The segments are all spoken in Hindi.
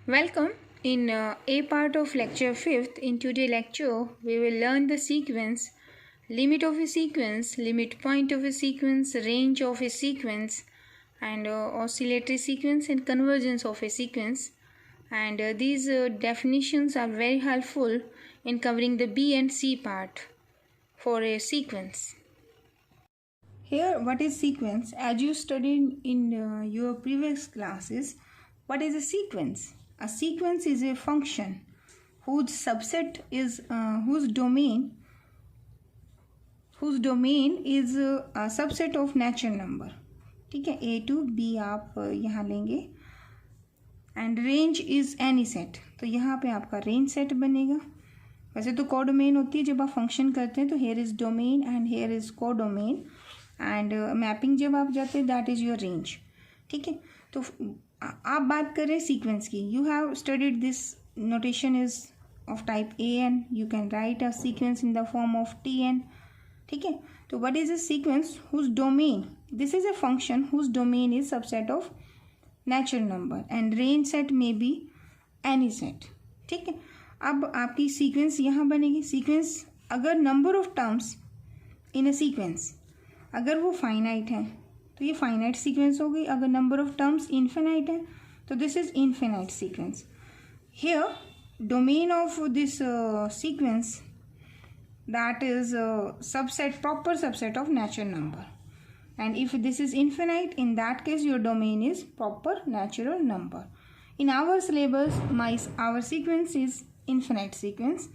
Welcome. In A part of lecture 5th, in today's lecture, we will learn the sequence, limit of a sequence, limit point of a sequence, range of a sequence, and oscillatory sequence and convergence of a sequence. And these definitions are very helpful in covering the B and C part for a sequence. Here, what is sequence? As you studied in your previous classes, what is a sequence? A sequence is a function whose subset is whose domain is a subset of natural number. ठीक है, A to B आप यहाँ लेंगे and range is any set, तो यहाँ पे आपका रेंज सेट बनेगा. वैसे तो कोडोमेन होती है जब आप फंक्शन करते हैं, तो here is domain and here is codomain and mapping जब आप जाते हैं दैट इज योर रेंज. ठीक है, तो आप बात कर रहे हैं सीक्वेंस की. You have studied this notation is of type a n. You can write a sequence in the form of t n. ठीक है, तो what is a sequence whose domain, this is a function whose domain is subset of natural number and range set में बी एनी सेट. ठीक है, अब आपकी सीक्वेंस यहाँ बनेगी. सीक्वेंस अगर number of terms in a sequence अगर वो फाइनाइट है तो ये फाइनाइट सीक्वेंस हो गई. अगर नंबर ऑफ टर्म्स इन्फिनाइट है तो this is infinite sequence. Here domain of this sequence that is a subset, proper subset of natural number, and if this is infinite, in that case your domain is proper natural number. In our syllabus our sequence is infinite sequence,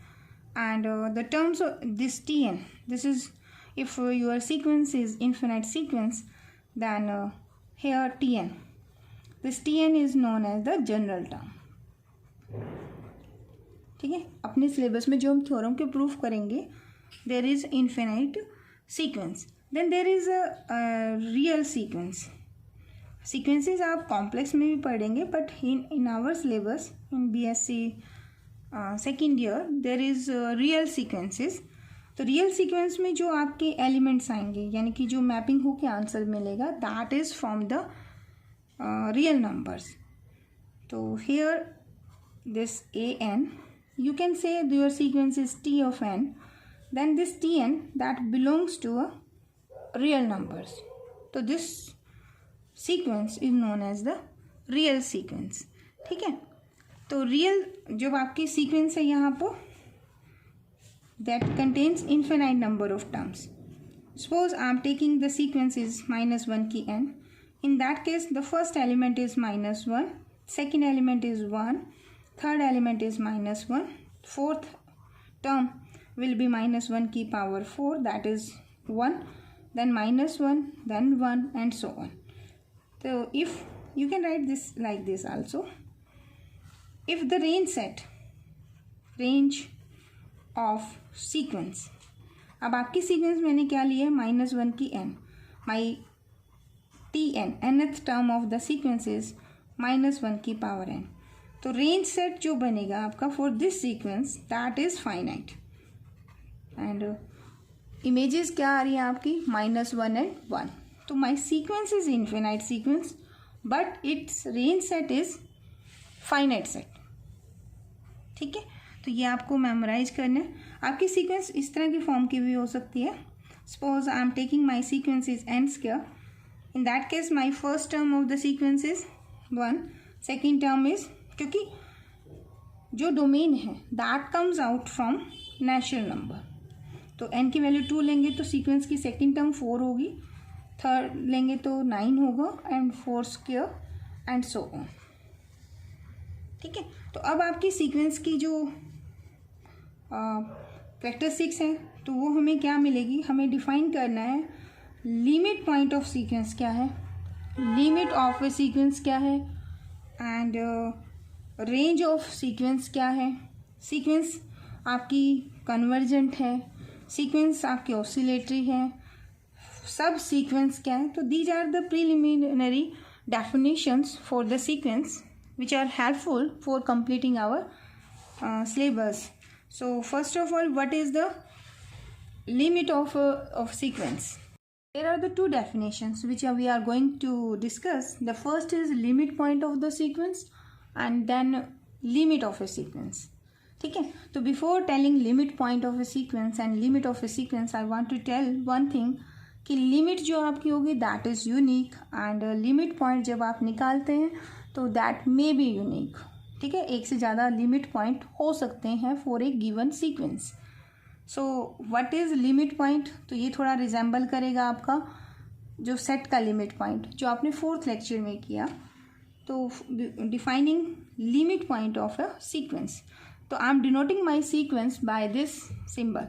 and the terms of this tn, this is if your sequence is infinite sequence, then here tn, this tn is known as the general term. ठीक है, अपने सिलेबस में जो हम थ्योरम के प्रूफ करेंगे there is infinite sequence. Then there is a real sequence. Sequences आप कॉम्प्लेक्स में भी पढ़ेंगे, but in our syllabus in BSc second year there is real sequences. तो रियल सीक्वेंस में जो आपके एलिमेंट्स आएंगे, यानी कि जो मैपिंग होकर आंसर मिलेगा, that is from the real numbers. तो here this an, you can say your sequence is T of n, then this Tn that belongs to a real numbers. So this sequence is known as the real sequence. ठीक है, तो real जब आपकी sequence है यहाँ पर that contains infinite number of terms. Suppose I am taking the sequence is -1 की n. In that case the first element is -1, second element is 1, third element is -1, fourth term will be -1 की power 4, that is 1, then -1, then 1, and so on. So if you can write this like this also, if the range of sequence, अब आपकी sequence मैंने क्या ली है, -1 की n, my tn, nth term of the sequence is -1 की power n. तो रेंज सेट जो बनेगा आपका for this sequence that is finite. And images क्या आ रही है आपकी, -1 एंड 1. तो my sequence is infinite sequence but its range set is finite set. ठीक है, तो ये आपको मेमोराइज करना है. आपकी सीक्वेंस इस तरह की फॉर्म की भी हो सकती है. Suppose I am taking my sequence is n². In that case my first term of the sequence is 1, second term is, क्योंकि जो डोमेन है that comes out from natural number, तो n की वैल्यू 2 लेंगे तो सीक्वेंस की सेकेंड टर्म 4 होगी, थर्ड लेंगे तो 9 होगा, एंड 4² एंड सो ऑन. ठीक है, तो अब आपकी सीक्वेंस की जो कैरेक्टरिस्टिक्स है तो वो हमें क्या मिलेगी, हमें डिफाइन करना है लिमिट पॉइंट ऑफ सीक्वेंस क्या है, लिमिट ऑफ ए सीक्वेंस क्या है, एंड रेंज ऑफ सीक्वेंस क्या है, सीक्वेंस आपकी कन्वर्जेंट है, सीक्वेंस आपकी ऑसिलेटरी है, सब सीक्वेंस क्या है. तो these are the preliminary definitions for the sequence which are helpful for completing our syllabus. So first of all, what is the limit of sequence? There are the two definitions which we are going to discuss. The first is limit point of the sequence, and then limit of a sequence. ठीक है, तो before telling limit point of a sequence and limit of a sequence I want to tell one thing कि लिमिट जो आपकी होगी that is unique and limit point जब आप निकालते हैं तो दैट मे बी यूनिक। ठीक है, एक से ज़्यादा लिमिट पॉइंट हो सकते हैं for a given sequence. So what is limit point, तो ये थोड़ा रिजेंबल करेगा आपका जो सेट का लिमिट पॉइंट जो आपने 4th लेक्चर में किया। तो defining limit point of a sequence, तो I am denoting my sequence by this symbol.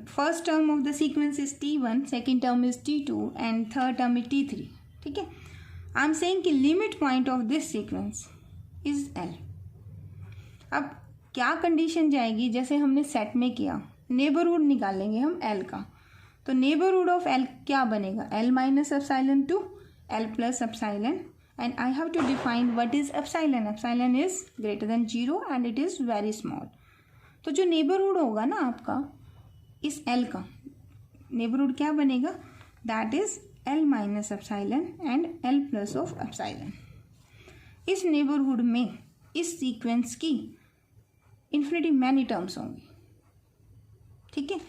First term of the sequence is T1, second term is T2 and third term is T3। ठीक है, आई एम सेइंग कि limit point of this sequence is L। अब क्या कंडीशन जाएगी, जैसे हमने सेट में किया, नेबरहुड निकालेंगे हम L का, तो नेबरहुड ऑफ L क्या बनेगा, L minus epsilon to L plus epsilon, and I have to define what is epsilon. Epsilon is greater than 0 and it is very small. तो जो नेबरहुड होगा ना आपका इस L का, नेबरहुड क्या बनेगा, that is L minus epsilon and L plus of epsilon. इस नेबरहुड में इस सीक्वेंस की इन्फिनिटी मैनी टर्म्स होंगी। ठीक है,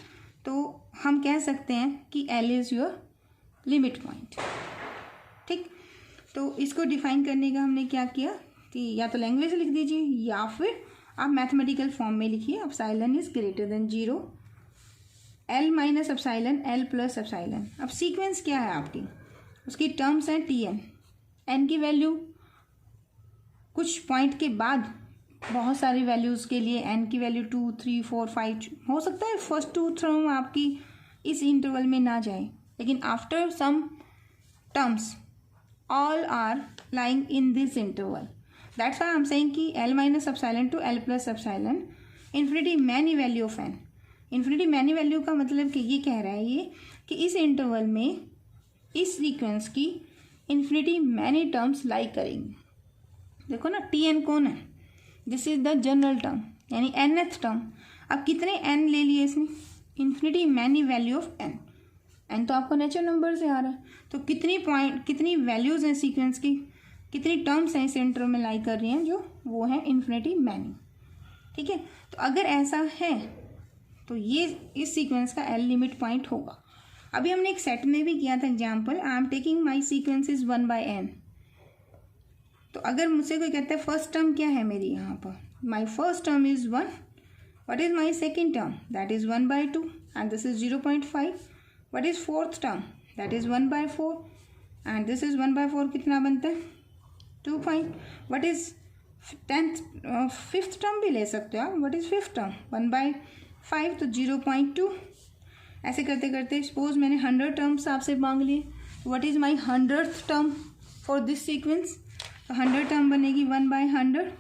तो हम कह सकते हैं कि L is your limit point. ठीक, तो इसको डिफाइन करने का हमने क्या किया कि या तो लैंग्वेज लिख दीजिए या फिर आप मैथमेटिकल फॉर्म में लिखिए, epsilon is greater then 0, L minus epsilon L plus epsilon. अब सीक्वेंस क्या है आपकी, उसकी टर्म्स हैं Tn, n की वैल्यू कुछ पॉइंट के बाद बहुत सारी वैल्यूज़ के लिए n की वैल्यू 2, 3, 4, 5 हो सकता है। फर्स्ट 2 टर्म आपकी इस इंटरवल में ना जाए, लेकिन after some terms all are lying in this interval. That's why I'm saying कि L minus epsilon to L plus epsilon infinity many value of n। infinity many value का मतलब कि ये कह रहा है ये कि इस इंटरवल में इस सीक्वेंस की infinity many टर्म्स लाई करेंगी। देखो ना Tn कौन है, this is the general term यानी nth टर्म। अब कितने n ले लिए इसने, infinity many value of n। N तो आपको नेचुरल नंबर से आ रहा है, तो कितनी वैल्यूज़ हैं सीक्वेंस की, कितनी टर्म्स हैं इस इंटरवल में लाई कर रही हैं, जो वो है इन्फिनिटी मैनी। ठीक है, तो अगर ऐसा है तो ये इस सीक्वेंस का L लिमिट पॉइंट होगा। अभी हमने एक सेट में भी किया था example, I am taking my sequence is 1/n। तो अगर मुझसे कोई कहता है फर्स्ट टर्म क्या है मेरी, यहाँ पर my first term is 1, what is my second term, that is 1/2 and this is 0.5। What is fourth term? That is 1/4 and this is 1/4 कितना बनता है 2.5। What is fifth term भी ले सकते हो आप, what is fifth term 1/5 तो 0.2। ऐसे करते करते सपोज मैंने 100 टर्म्स आपसे मांग लिए, what is my 100th term for this sequence, तो 100 टर्म बनेगी 1/100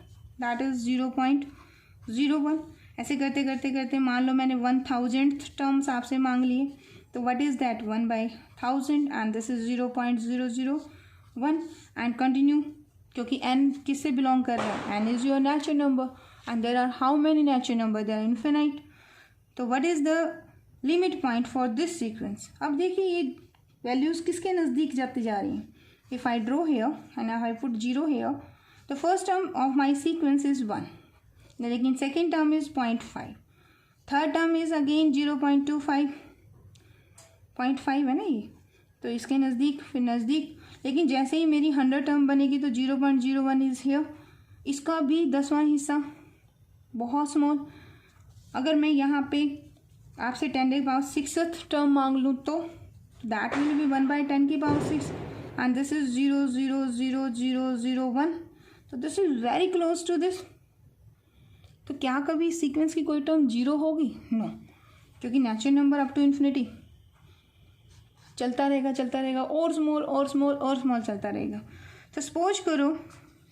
that is 0.01। ऐसे करते करते करते मान लो मैंने 1000th टर्म्स आपसे मांग लिए, तो what is that 1/1000 and this is 0.001 and continue, क्योंकि n किससे बिलोंग कर रहा है, n is your natural number and there are how many natural number, there are infinite। तो what is the limit point for this sequence। अब देखिए ये वैल्यूज़ किसके नज़दीक जाती जा रही हैं। if I draw here and if I put 0 here, the first term of my sequence is 1, लेकिन second term is 0.5, third term is again 0.25, 0.5 है ना ये, तो इसके नज़दीक फिर नज़दीक, लेकिन जैसे ही मेरी 100 टर्म बनेगी तो 0.01 इज़ हियर, इसका भी 10वां हिस्सा बहुत स्मॉल। अगर मैं यहाँ पे आपसे 10⁻6th टर्म मांग लूँ तो that will be 1/10⁻6 and this is 0.00001, तो this is very close to this. तो क्या कभी सीक्वेंस की कोई टर्म 0 होगी, नो, क्योंकि natural number up to infinity चलता रहेगा और स्मॉल चलता रहेगा। तो सपोज करो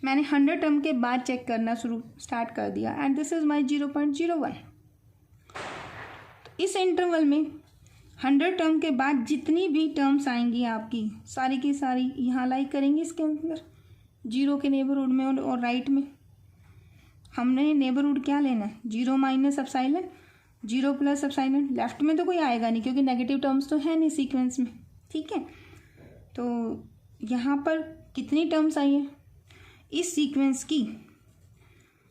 मैंने 100 टर्म के बाद चेक करना स्टार्ट कर दिया एंड दिस इज माई 0.01। तो इस इंटरवल में 100 टर्म के बाद जितनी भी टर्म्स आएंगी आपकी सारी की सारी यहाँ लाई करेंगी इसके अंदर 0 के नेबरहुड में और राइट में। हमने नेबरहुड क्या लेना है, 0 minus epsilon, 0 plus epsilon. Left में तो कोई आएगा नहीं क्योंकि नेगेटिव टर्म्स तो है नहीं सीक्वेंस में। ठीक है, तो यहाँ पर कितनी टर्म्स आई हैं इस सीक्वेंस की,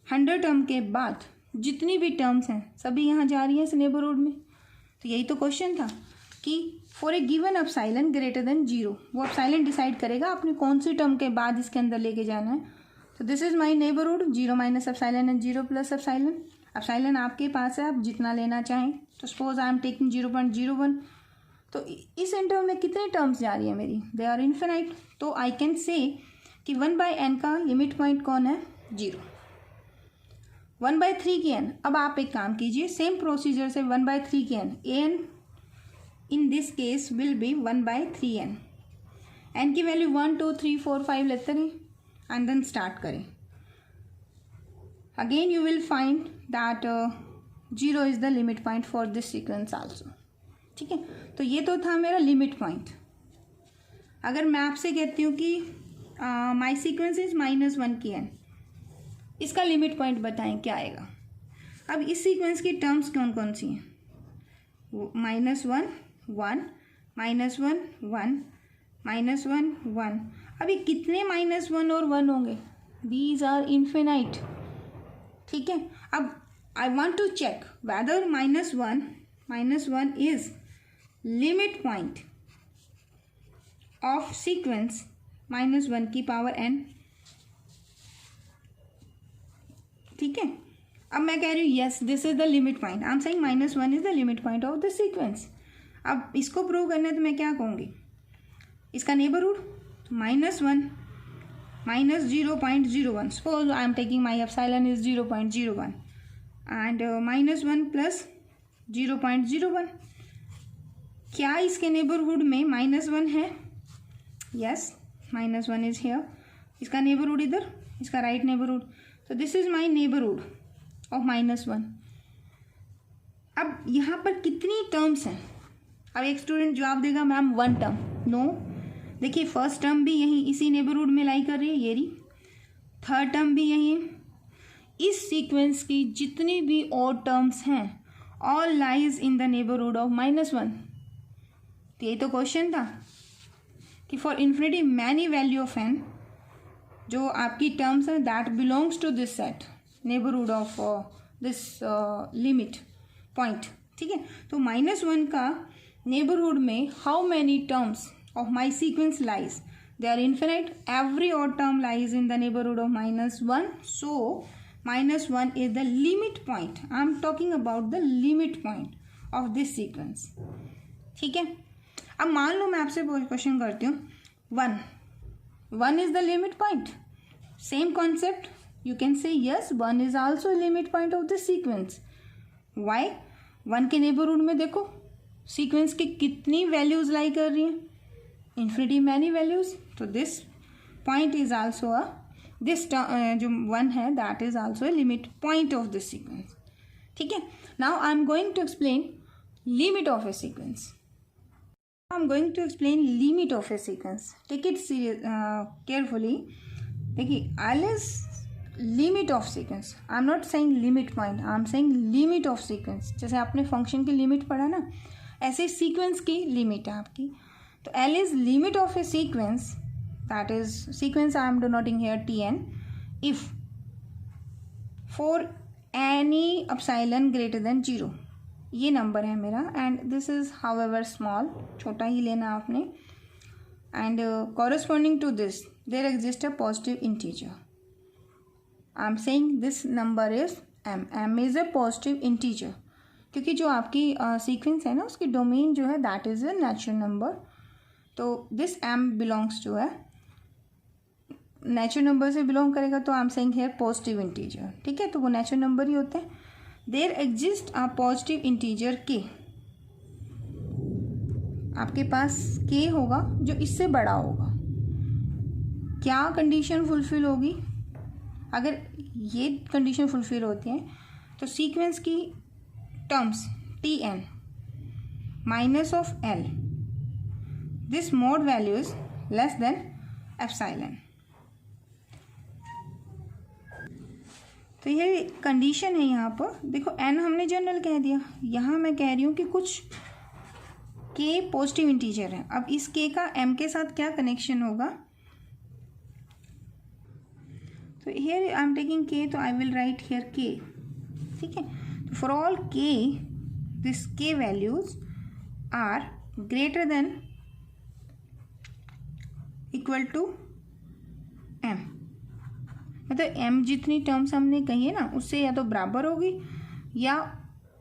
100 टर्म के बाद जितनी भी टर्म्स हैं सभी यहाँ जा रही हैं इस नेबरहुड में। तो यही तो क्वेश्चन था कि for a given epsilon greater than 0, वो एप्सिलॉन डिसाइड करेगा आपने कौन सी टर्म के बाद इसके अंदर लेके जाना है। तो this is my neighbourhood 0 minus epsilon and 0 plus epsilon. Epsilon आपके पास है, आप जितना लेना चाहें। तो सपोज आई एम टेकिंग 0.01, तो इस इंटरवल में कितनी टर्म्स जा रही है मेरी, दे आर इन्फिनाइट। तो आई कैन से कि 1/n का लिमिट पॉइंट कौन है, 0। 1/3 की n, अब आप एक काम कीजिए, सेम प्रोसीजर से 1/3 की n in this case will be 1/3n। n की वैल्यू 1 2 3 4 5 लेते रहे एंड देन स्टार्ट करें। Again you will find that 0 is the limit point for this sequence also. ठीक है, तो ये तो था मेरा लिमिट पॉइंट। अगर मैं आपसे कहती हूँ कि माई सीक्वेंस इज -1 की n, इसका लिमिट पॉइंट बताएं क्या आएगा। अब इस सीक्वेंस की टर्म्स कौन कौन सी हैं, -1 1 -1 1 -1 1। अभी कितने -1 और 1 होंगे, दीज आर इन्फिनाइट। ठीक है, अब I want to check whether -1 is limit point of sequence -1 की पावर n। ठीक है, अब मैं कह रही हूँ yes this is the limit point, I am saying -1 is the limit point of the sequence. अब इसको प्रूव करना है तो मैं क्या कहूँगी, इसका neighbourhood -1 -0.01, suppose I am taking my epsilon is 0.01 and -1 plus 0.01। क्या इसके नेबरहुड में -1 है, यस -1 इज हियर। इसका नेबरहुड इधर, इसका राइट नेबरहुड, तो this is my neighbourhood of -1। अब यहाँ पर कितनी टर्म्स हैं, अब एक स्टूडेंट जवाब देगा मैम 1 टर्म, नो। देखिए फर्स्ट टर्म भी यहीं इसी नेबरहुड में लाई कर रही है, ये रही। थर्ड टर्म भी यहीं है। इस सीक्वेंस की जितनी भी और टर्म्स हैं all lies in the neighbourhood of -1। तो ये तो क्वेश्चन था कि for infinity many value of n, जो आपकी टर्म्स है that belongs to this set neighbourhood of this limit point. ठीक है, तो -1 का नेबरहुड में how many terms of my sequence lies, they are infinite, every odd term lies in the neighborhood of -1, so -1 is the limit point, I am talking about the limit point of this sequence। ठीक है, अब मान लो मैं आपसे क्वेश्चन करती हूँ 1 is the limit point, same concept, you can say yes 1 is also a limit point of this sequence। why? 1 के नेबरहुड में देखो सीक्वेंस की कितनी वैल्यूज लाई कर रही हैं, infinity many values, तो this point is also a this जो 1 है that is also a limit point of this sequence। ठीक है, now I am going to explain limit of a sequence। I am going to explain limit of a sequence, take it carefully। देखिए L is limit of sequence, I am not saying limit point, I am saying limit of sequence। जैसे आपने फंक्शन की लिमिट पढ़ा ना, ऐसे सीक्वेंस की लिमिट है आपकी। तो L is limit of a sequence, that is sequence I am denoting here Tn, if for any epsilon greater than 0, ये नंबर है मेरा and this is however small, छोटा ही लेना आपने, and corresponding to this there exists a positive integer। I am saying this number is m is a positive integer, क्योंकि जो आपकी सीक्वेंस है ना उसकी डोमेन जो है that is a natural number। तो दिस m बिलोंग्स टू है नेचुरल नंबर से बिलोंग करेगा, तो I am saying here positive integer. ठीक है, तो वो नेचुरल नंबर ही होते हैं। There exist a positive integer k, आपके पास k होगा जो इससे बड़ा होगा। क्या कंडीशन फुलफिल होगी, अगर ये कंडीशन फुलफिल होती है तो सीक्वेंस की terms Tn minus of L, this mode value is less than epsilon। तो ये कंडीशन है यहाँ पर। देखो n हमने जनरल कह दिया, यहाँ मैं कह रही हूँ कि कुछ k पॉजिटिव इंटीजर है। अब इस k का m के साथ क्या कनेक्शन होगा, तो here I am taking k, तो I will write here k. ठीक है, तो for all k, this k values are greater than equal to m. मतलब m जितनी टर्म्स हमने कही है ना, उससे या तो बराबर होगी या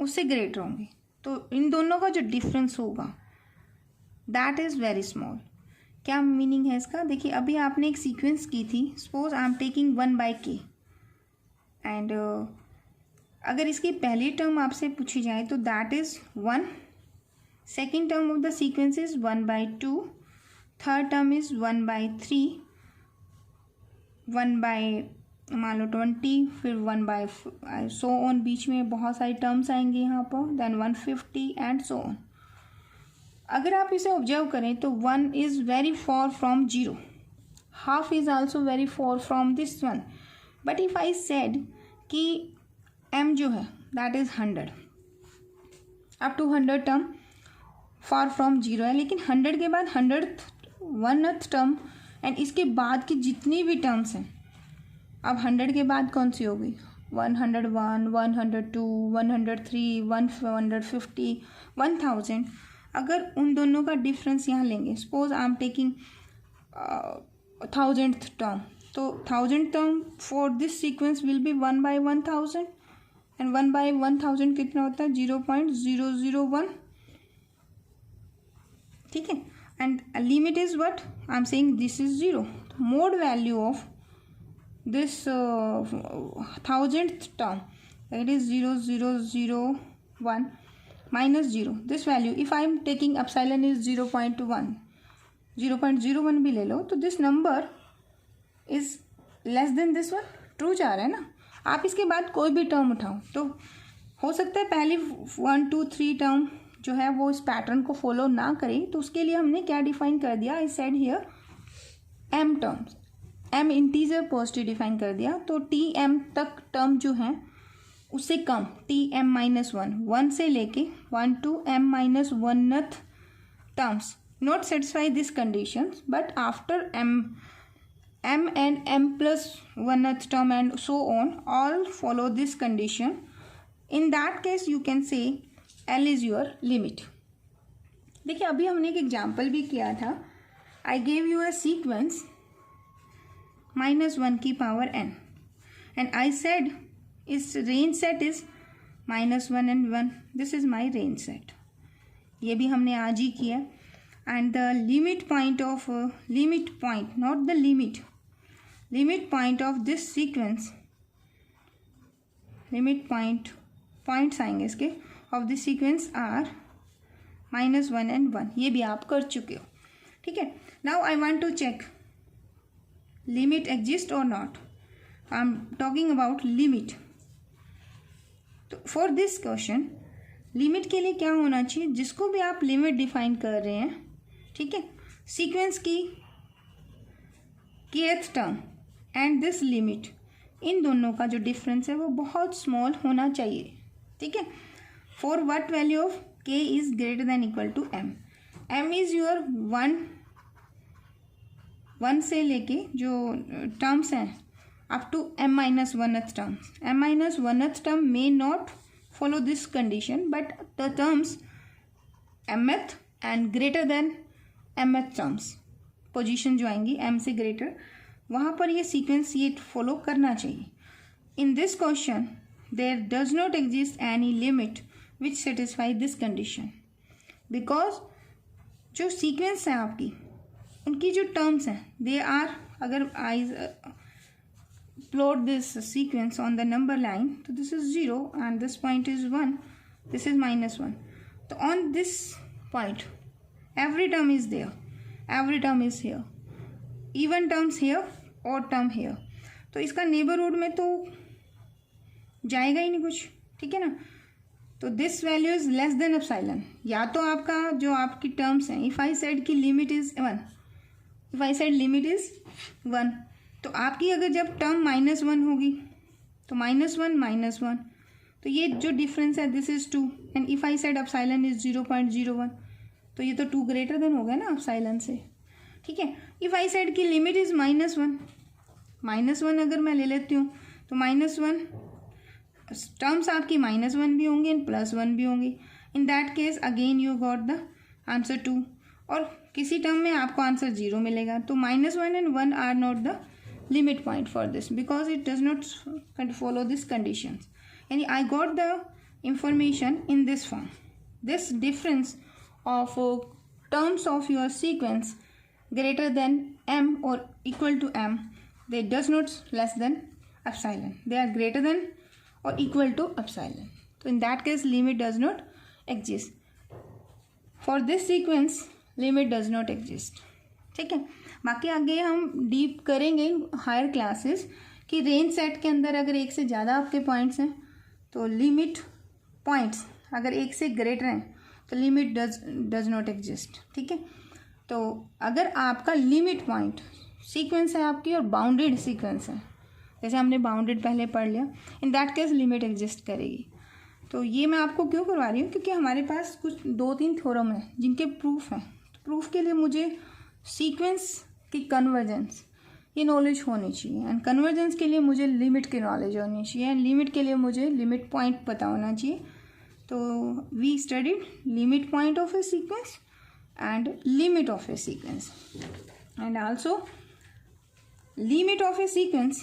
उससे ग्रेटर होंगी. तो इन दोनों का जो डिफरेंस होगा दैट इज़ वेरी स्मॉल. क्या मीनिंग है इसका? देखिए, अभी आपने एक सीक्वेंस की थी. Suppose I am taking 1/k and अगर इसकी पहली टर्म आपसे पूछी जाए तो that is 1. Second term of the sequence is 1/2. Third term is 1/3. 1 मान लो 20, फिर 1 सो ऑन, बीच में बहुत सारी टर्म्स आएंगे यहाँ पर. Then 150 and so on. अगर आप इसे ऑब्जर्व करें तो 1 is very far from 0. Half is also very far from this 1. But if I said कि m जो है that is 100, up to 100 term far from 0 है, लेकिन 100 के बाद 100th टर्म एंड इसके बाद की जितनी भी टर्म्स हैं, अब 100 के बाद कौन सी होगी? 101, 102, 103, 150, 1000. अगर उन दोनों का डिफरेंस यहाँ लेंगे, suppose I am taking 1000th term, तो 1000th term for this sequence will be 1/1000 and 1/1000 कितना होता है? 0.001. ठीक है, and limit is what I am saying, this is 0. Mode value of this 1000th term, that is 0.001 minus 0. This value, if I am taking epsilon is 0.1, 0.01 भी ले लो, तो this number is less than this one. True जा रहा है ना. आप इसके बाद कोई भी टर्म उठाओ तो हो सकता है पहली 1, 2, 3 टर्म जो है वो इस पैटर्न को फॉलो ना करें. तो उसके लिए हमने क्या डिफाइन कर दिया? I said here m terms. m integer positive define कर दिया. तो tm तक टर्म जो है उससे कम, tm-1, 1 से लेके 1 to m-1th terms not satisfy this conditions, but after m and m+1th term and so on all follow this condition. In that case you can say L is your limit. देखिए, अभी हमने एक एग्जाम्पल भी किया था. I gave you a sequence -1 की power n and I said its range set is -1 and 1. This is my range set. ये भी हमने आज ही किया. And the limit point of not the limit point of this sequence, points आएंगे इसके of this sequence are -1 and 1. ये भी आप कर चुके हो. ठीक है. Now I want to check limit exist or not. I am talking about limit. तो for this question लिमिट के लिए क्या होना चाहिए? जिसको भी आप लिमिट डिफाइन कर रहे हैं, ठीक है, सीक्वेंस की kth term and this limit, इन दोनों का जो डिफरेंस है वो बहुत स्मॉल होना चाहिए. ठीक है. For what value of k is greater than equal to m. m is your 1 से लेके जो टर्म्स हैं up to m-1th term. m-1th term may not follow this condition, but the terms mth and greater than mth terms, position जो आएंगी m से ग्रेटर, वहाँ पर ये सीक्वेंस ये फॉलो करना चाहिए. In this question there does not exist any limit which satisfy this condition, because जो सीक्वेंस है आपकी, उनकी जो टर्म्स हैं दे आर, अगर आई plot this sequence on the number line, so this is 0 and this point is 1, this is -1. So on this point every term is there, every term is here, even terms here, odd term here. तो इसका नेबरहुड में तो जाएगा ही नहीं कुछ. ठीक है ना. तो this value is less than epsilon. या तो आपका जो आपकी टर्म्स हैं, इफ आई सेड की limit is 1, if I said limit is 1, तो आपकी अगर जब टर्म -1 होगी तो -1, तो ये जो डिफरेंस है this is 2. And if I said epsilon is 0.01, तो ये तो 2 ग्रेटर देन हो गया ना एप्सिलॉन से. ठीक है. इफ आई सेड की लिमिट इज -1, -1 अगर मैं ले लेती हूँ तो -1 टर्म्स आपकी -1 भी होंगे एंड +1 भी होंगे. In that case again you got the answer 2. और किसी टर्म में आपको आंसर 0 मिलेगा. तो -1 and 1 are not the limit point for this because it does not follow this conditions. यानी I got the information in this form. This difference of terms of your sequence greater than m or equal to m, they does not less than epsilon, they are greater than or equal to epsilon. So in that case limit does not exist. For this sequence limit does not exist. ठीक है. बाकी आगे हम डीप करेंगे हायर क्लासेस कि रेंज सेट के अंदर अगर एक से ज़्यादा आपके पॉइंट्स हैं तो लिमिट पॉइंट्स अगर एक से ग्रेटर हैं तो लिमिट डज नॉट एग्जिस्ट. ठीक है. तो अगर आपका लिमिट पॉइंट सीक्वेंस है आपकी और बाउंडेड सीक्वेंस है, जैसे हमने बाउंडेड पहले पढ़ लिया, in that case limit exist करेगी. तो ये मैं आपको क्यों करवा रही हूँ, क्योंकि हमारे पास कुछ 2-3 थ्योरम हैं जिनके प्रूफ हैं. तो प्रूफ के लिए मुझे सीक्वेंस की कन्वर्जेंस ये नॉलेज होनी चाहिए एंड कन्वर्जेंस के लिए मुझे लिमिट की नॉलेज होनी चाहिए एंड लिमिट के लिए मुझे लिमिट पॉइंट पता होना चाहिए. तो we studied limit point of a sequence and limit of a sequence and also limit of a sequence.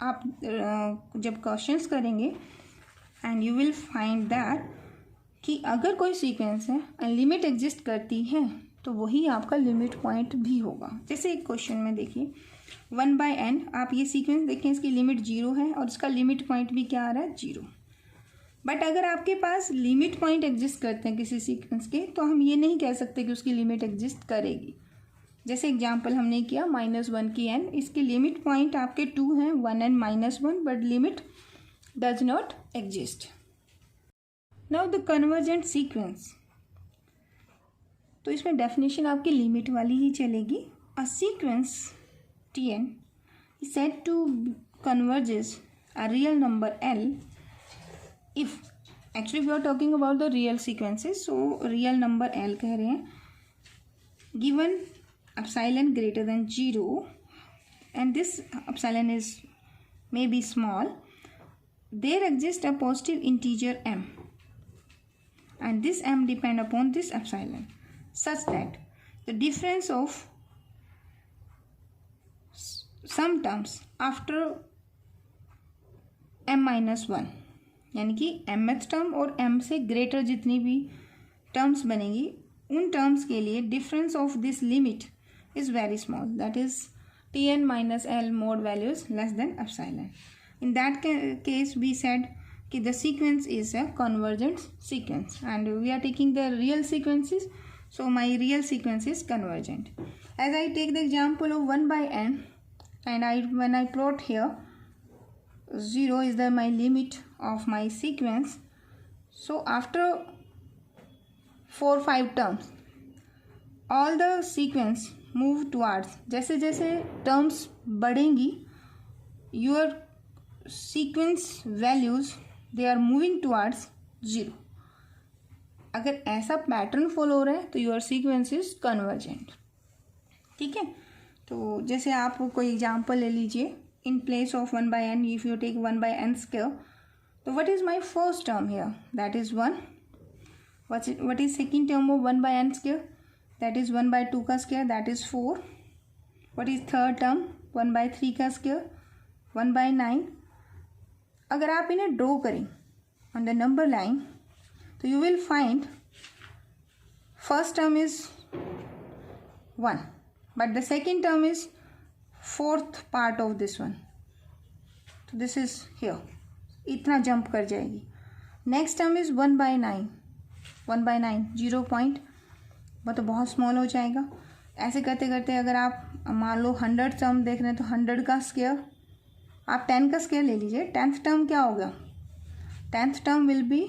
आप जब क्वेश्चंस करेंगे and you will find that कि अगर कोई सीक्वेंस है and लिमिट एग्जिस्ट करती है तो वही आपका लिमिट पॉइंट भी होगा. जैसे एक क्वेश्चन में देखिए 1/n, आप ये सीक्वेंस देखें, इसकी लिमिट 0 है और इसका लिमिट पॉइंट भी क्या आ रहा है 0. बट अगर आपके पास लिमिट पॉइंट एग्जिस्ट करते हैं किसी सीक्वेंस के तो हम ये नहीं कह सकते कि उसकी लिमिट एग्जिस्ट करेगी. जैसे एग्जांपल हमने किया -1 की n, इसकी लिमिट पॉइंट आपके 2 हैं, 1n -1, but limit does not exist. Now the convergent sequence, तो इसमें डेफिनेशन आपकी लिमिट वाली ही चलेगी. A sequence Tn is said to converges a real number L if actually we are talking about the real sequences, so real number L कह रहे हैं, given epsilon greater than 0 and this epsilon is maybe small, there exists a positive integer m and this m depend upon this epsilon such that the difference of some terms after m-1, यानी कि mth टर्म और m से ग्रेटर जितनी भी टर्म्स बनेगी उन टर्म्स के लिए difference of this limit is very small, that is Tn minus L mod values less than epsilon. In that case we said कि the sequence is a convergent sequence and we are taking the real sequences, so my real sequence is convergent. As I take the example of 1/n and when I plot here 0 is the my limit of my sequence, so after 4-5 terms all the sequence move towards, जैसे जैसे terms बढ़ेंगी your sequence values they are moving towards 0. अगर ऐसा पैटर्न फॉलो हो रहा है तो your sequence is convergent. ठीक है. तो जैसे आप कोई एग्जांपल ले लीजिए, in place of 1/n if you take 1/n square, so what is my first term here, that is 1. What is second term of 1/n square, that is 1/2 का square, that is 4. What is third term 1/3 का square, 1/9. अगर आप इन्हें ड्रॉ करें on the number line तो you will find first term is 1 but the second term is fourth part of this one, so this is here, इतना जंप कर जाएगी. नेक्स्ट टर्म इज़ 1/9, 0 पॉइंट, वो तो बहुत स्मॉल हो जाएगा. ऐसे करते करते अगर आप मान लो 100 टर्म देख रहे हैं तो 100 का स्क्वायर, आप 10 का स्क्वायर ले लीजिए. 10th टर्म क्या होगा, 10th term will be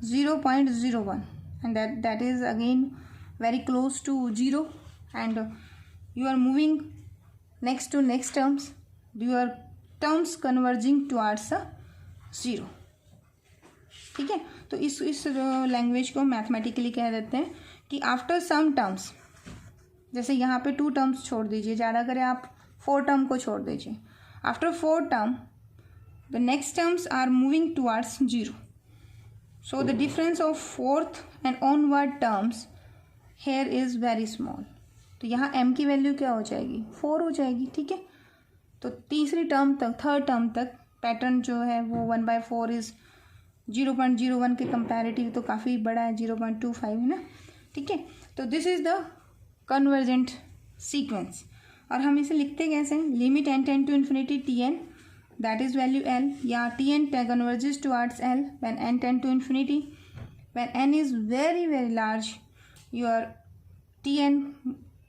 0.01 and that is again very close to 0 and you are moving next to next terms, your terms converging towards a 0. ठीक है. तो इस लैंग्वेज को मैथमेटिकली कह देते हैं कि आफ्टर सम टर्म्स, जैसे यहाँ पे 2 टर्म्स छोड़ दीजिए, ज़्यादा करें आप 4 टर्म को छोड़ दीजिए. After 4 term the next terms are moving towards 0. So the difference of fourth and onward terms here is very small. तो यहाँ m की वैल्यू क्या हो जाएगी 4 हो जाएगी. ठीक है, तो तीसरी टर्म तक थर्ड टर्म तक पैटर्न जो है वो 1/4 इज 0.01 के कंपैरेटिव तो काफ़ी बड़ा है, 0.25 है ना. ठीक है, तो this is the convergent sequence. और हम इसे लिखते कैसे हैं, limit n tend to infinity tn that is value L, या Tn converges towards L when n tend to infinity. When n is very large, your Tn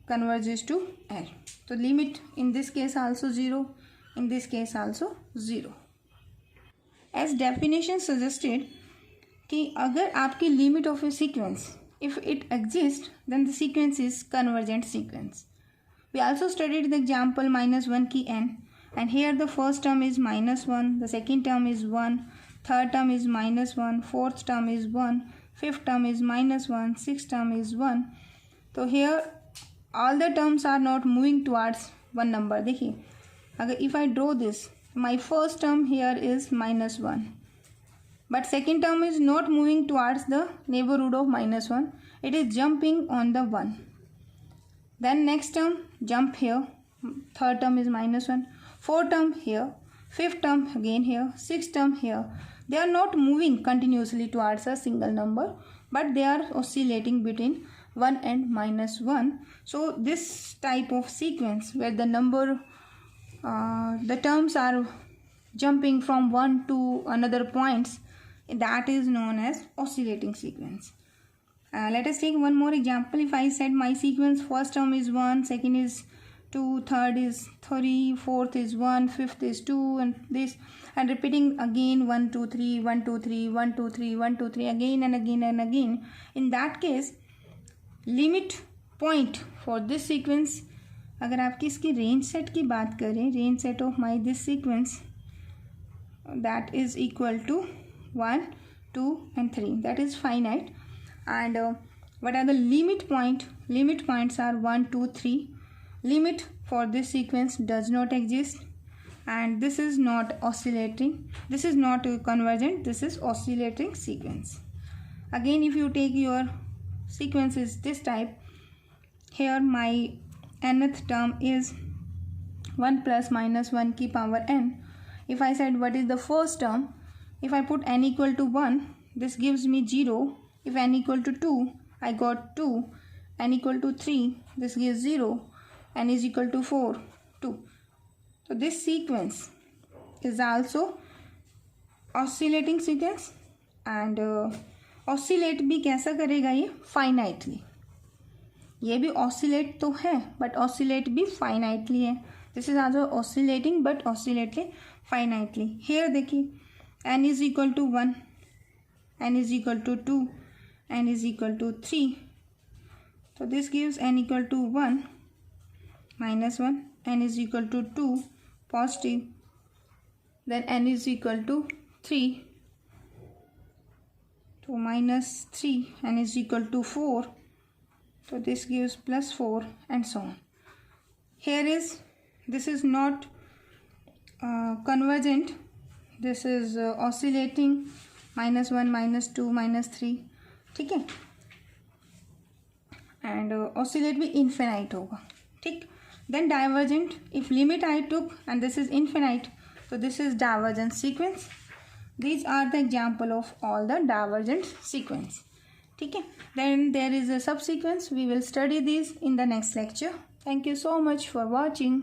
converges to L. So limit in this case also 0, in this case also 0. As definition suggested कि अगर आपकी limit of a sequence, if it exists, then the sequence is convergent sequence. We also studied the example -1 की n. And here the first term is -1, the second term is 1, third term is -1, fourth term is 1, fifth term is -1, sixth term is 1. तो here all the terms are not moving towards one number. देखिए अगर if I draw this, my first term here is -1, but second term is not moving towards the neighborhood of -1. It is jumping on the 1. Then next term jump here, third term is -1. Fourth term here, fifth term again here, sixth term here. They are not moving continuously towards a single number, but they are oscillating between 1 and -1. So this type of sequence where the number, the terms are jumping from one to another points, that is known as oscillating sequence. Let us take one more example. If I said my sequence first term is 1, second is 2, third is 3, fourth is 1, fifth is 2, and this, and repeating again 1 2 3 1 2 3 1 2 3 1 2 3 again and again and again. In that case, limit point for this sequence, अगर आपकी इसकी रेंज सेट की बात करें, range set of my this sequence that is equal to 1 2 and 3, that is finite. And what are the limit point? Limit points are 1 2 3. Limit for this sequence does not exist, and this is not oscillating, this is not convergent, this is oscillating sequence. Again, if you take your sequence is this type, here my nth term is 1 plus -1 की power n. If I said what is the first term, if I put n equal to 1, this gives me 0. If n equal to 2, I got 2. n equal to 3, this gives 0. n is equal to 4, 2. So this sequence is also oscillating sequence, and oscillate भी कैसा करेगा ये, finitely. ये भी oscillate तो है, but oscillate भी finitely है. This is also oscillating but oscillating finitely. Here देखिए n is equal to 1, n is equal to 2, n is equal to 3. So this gives n equal to 1, -1, n is equal to 2, positive, then n is equal to 3, so -3, n is equal to 4, so this gives +4, and so on. Here is, this is not convergent, this is oscillating, -1 -2 -3. ठीक है, and oscillate भी infinite होगा. ठीक, then divergent, if limit I took and this is infinite, so this is divergent sequence. These are the example of all the divergent sequence. ठीक है, then there is a subsequence. We will study these in the next lecture. Thank you so much for watching.